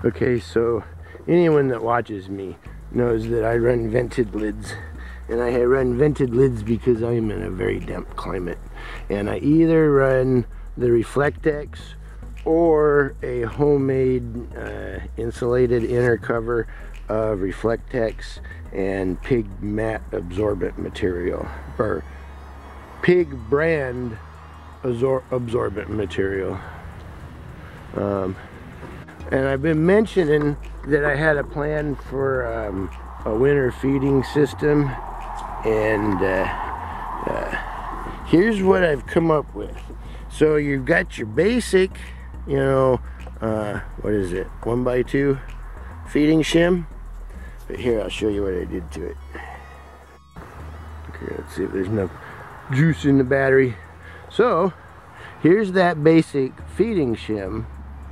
Okay, so anyone that watches me knows that I run vented lids. And I run vented lids because I'm in a very damp climate. And I either run the Reflectex or a homemade insulated inner cover of Reflectex and Pig matte absorbent material, or Pig brand absorbent material. And I've been mentioning that I had a plan for a winter feeding system, and here's what I've come up with. So you've got your basic, you know, what is it, 1x2 feeding shim. But here, I'll show you what I did to it. Okay, let's see if there's enough juice in the battery. So here's that basic feeding shim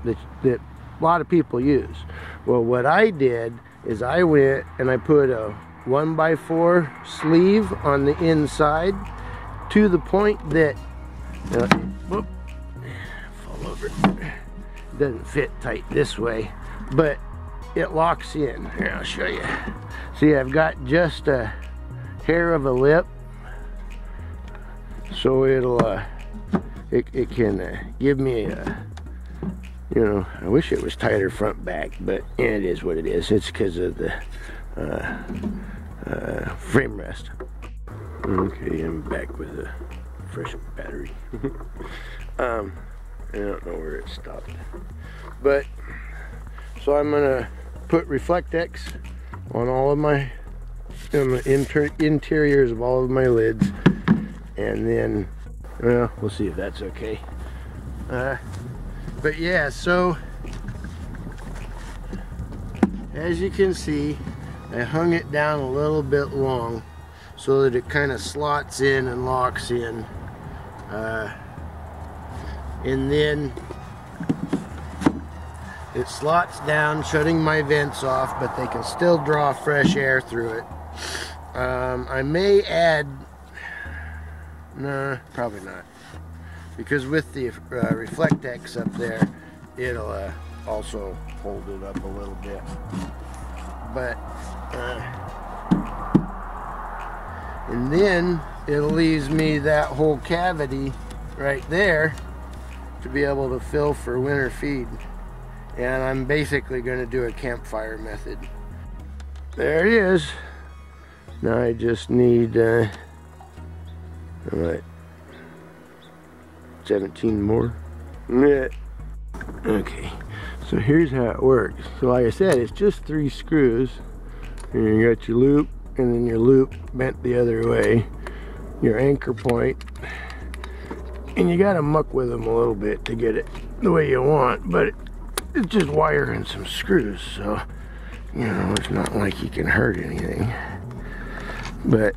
that a lot of people use. Well, what I did is I went and I put a 1x4 sleeve on the inside to the point that whoop, fall over. It doesn't fit tight this way, but it locks in. Here, I'll show you. See, I've got just a hair of a lip, so it'll it can give me a, you know, I wish it was tighter front back, but it is what it is. It's because of the frame rest. Okay, I'm back with a fresh battery. I don't know where it stopped, but so I'm gonna put Reflectex on all of my interiors of all of my lids, and then, well, we'll see if that's okay. But yeah, so as you can see, I hung it down a little bit long so that it kind of slots in and locks in, and then it slots down, shutting my vents off, but they can still draw fresh air through it. I may add, no, probably not, because with the Reflectex up there, it'll also hold it up a little bit. But and then it leaves me that whole cavity right there to be able to fill for winter feed. And I'm basically going to do a campfire method. There it is. Now I just need what, 17 more. Yeah. Okay, so here's how it works. So like I said, it's just 3 screws, and you got your loop, and then your loop bent the other way, your anchor point, and you got to muck with them a little bit to get it the way you want, but it's just wire and some screws, so you know, it's not like you can hurt anything. But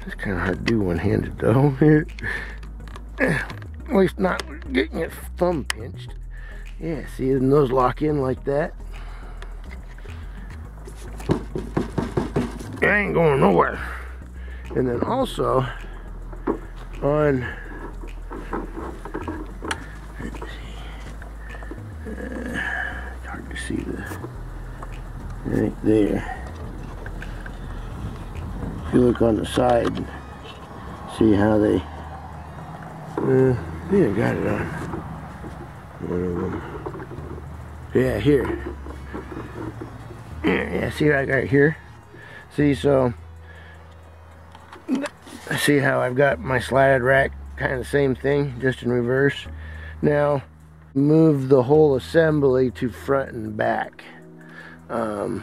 it's kind of hard to do one-handed though. At least not getting your thumb pinched. Yeah, see, and those lock in like that. I ain't going nowhere. And then also on, let's see, it's hard to see the right there. If you look on the side, see how they, yeah, got it on one of them. Yeah, here. Yeah, see what I got here? See, so see how I've got my slatted rack, kind of the same thing, just in reverse. Now move the whole assembly to front and back, so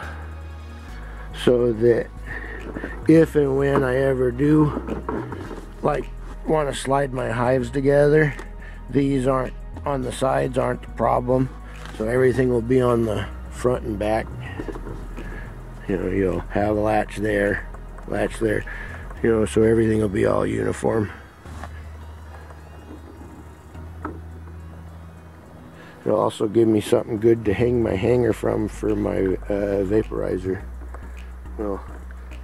that if and when I ever do like want to slide my hives together, these aren't on the sides, aren't the problem. So everything will be on the front and back. You know, you'll have a latch there, you know, so everything will be all uniform. It'll also give me something good to hang my hanger from for my vaporizer. We'll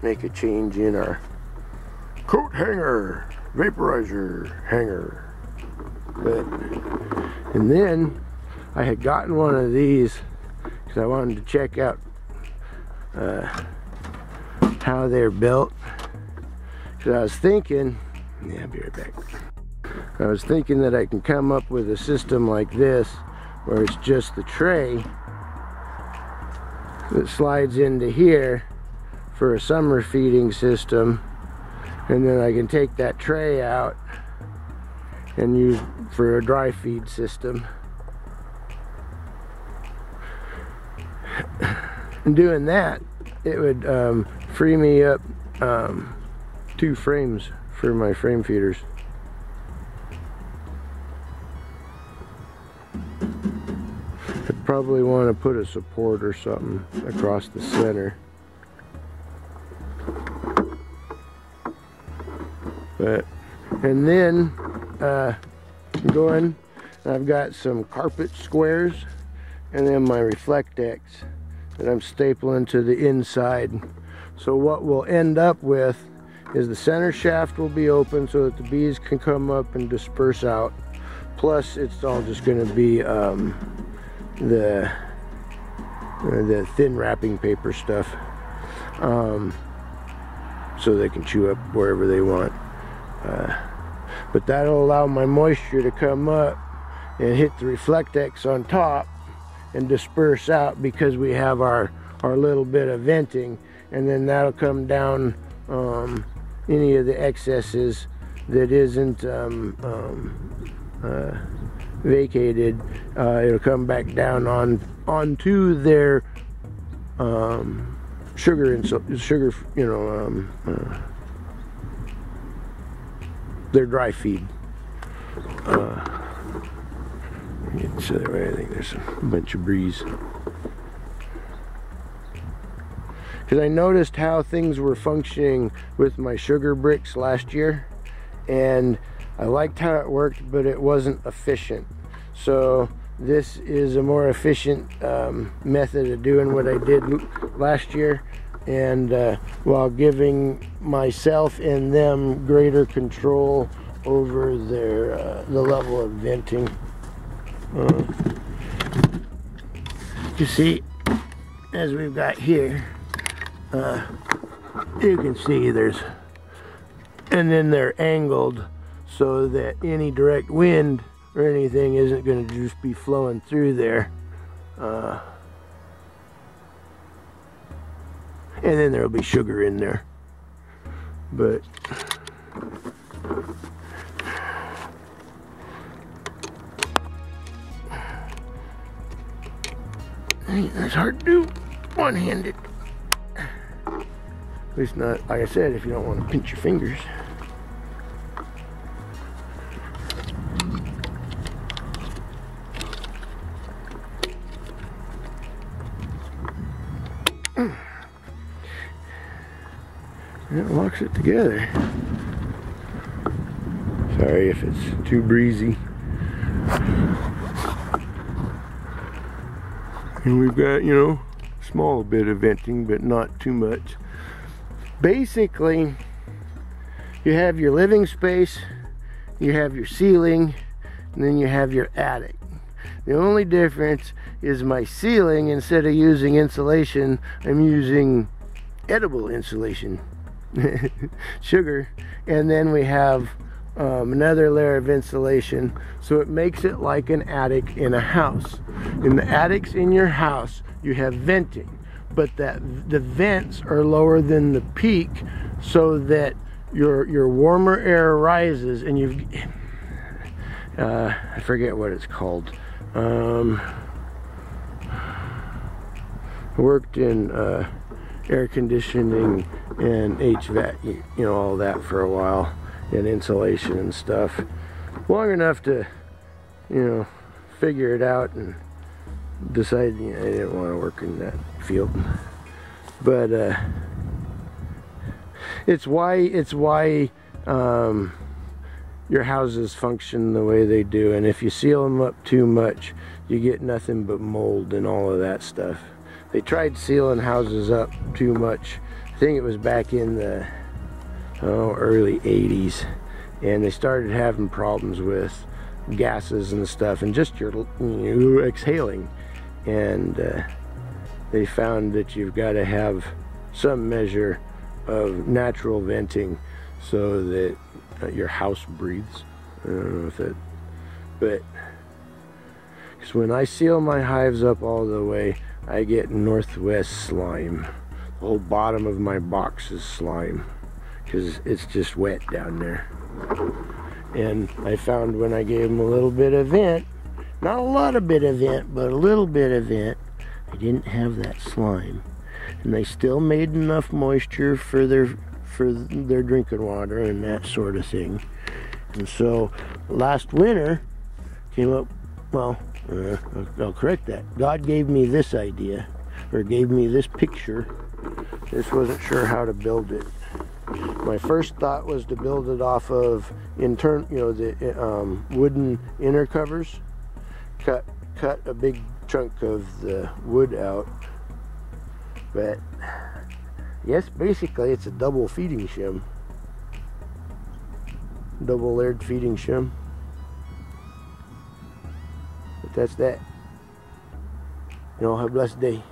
make a change in our coat hanger, vaporizer hanger. But, and then I had gotten one of these because I wanted to check out how they're built. Because I was thinking, yeah, I'll be right back. I was thinking that I can come up with a system like this where it's just the tray that slides into here for a summer feeding system, and then I can take that tray out and use for a dry feed system. And doing that, it would free me up 2 frames for my frame feeders. I'd probably want to put a support or something across the center. And then going, I've got some carpet squares and then my Reflectex that I'm stapling to the inside. So what we'll end up with is the center shaft will be open so that the bees can come up and disperse out. Plus it's all just going to be the thin wrapping paper stuff, so they can chew up wherever they want. But that'll allow my moisture to come up and hit the Reflectex on top and disperse out, because we have our little bit of venting, and then that'll come down any of the excesses that isn't vacated. It'll come back down onto their sugar, you know, their dry feed. Get to the way. I think there's a bunch of breeze. Because I noticed how things were functioning with my sugar bricks last year, and I liked how it worked, but it wasn't efficient. So this is a more efficient method of doing what I did last year, and while giving myself and them greater control over their the level of venting. You see, as we've got here, you can see there's, and then they're angled so that any direct wind or anything isn't going to just be flowing through there. And then there'll be sugar in there. But it's hard to do one-handed. At least not, like I said, if you don't want to pinch your fingers. And it locks it together. Sorry if it's too breezy. And we've got, you know, a small bit of venting, but not too much. Basically, you have your living space, you have your ceiling, and then you have your attic. The only difference is my ceiling, instead of using insulation, I'm using edible insulation. Sugar. And then we have another layer of insulation, so it makes it like an attic in a house. In the attics in your house, you have venting, but the vents are lower than the peak, so that your warmer air rises, and you've I forget what it's called. I worked in air conditioning and HVAC, you know, all that for a while, and insulation and stuff, long enough to, you know, figure it out and decide, you know, I didn't want to work in that field. But it's why your houses function the way they do, and if you seal them up too much, you get nothing but mold and all of that stuff. They tried sealing houses up too much. I think it was back in the early 80s, and they started having problems with gases and stuff, and just you're exhaling. And they found that you've got to have some measure of natural venting so that your house breathes. I don't know if that, but because when I seal my hives up all the way, I get northwest slime. The whole bottom of my box is slime because it's just wet down there. And I found when I gave them a little bit of vent, not a lot of bit of vent, but a little bit of vent, I didn't have that slime. And they still made enough moisture for their drinking water and that sort of thing. And so last winter came up, well, I'll correct that. God gave me this idea, or gave me this picture. Just wasn't sure how to build it. My first thought was to build it off of the wooden inner covers. Cut a big chunk of the wood out. But yes, basically it's a double feeding shim. Double layered feeding shim. But that's that. You all have a blessed day.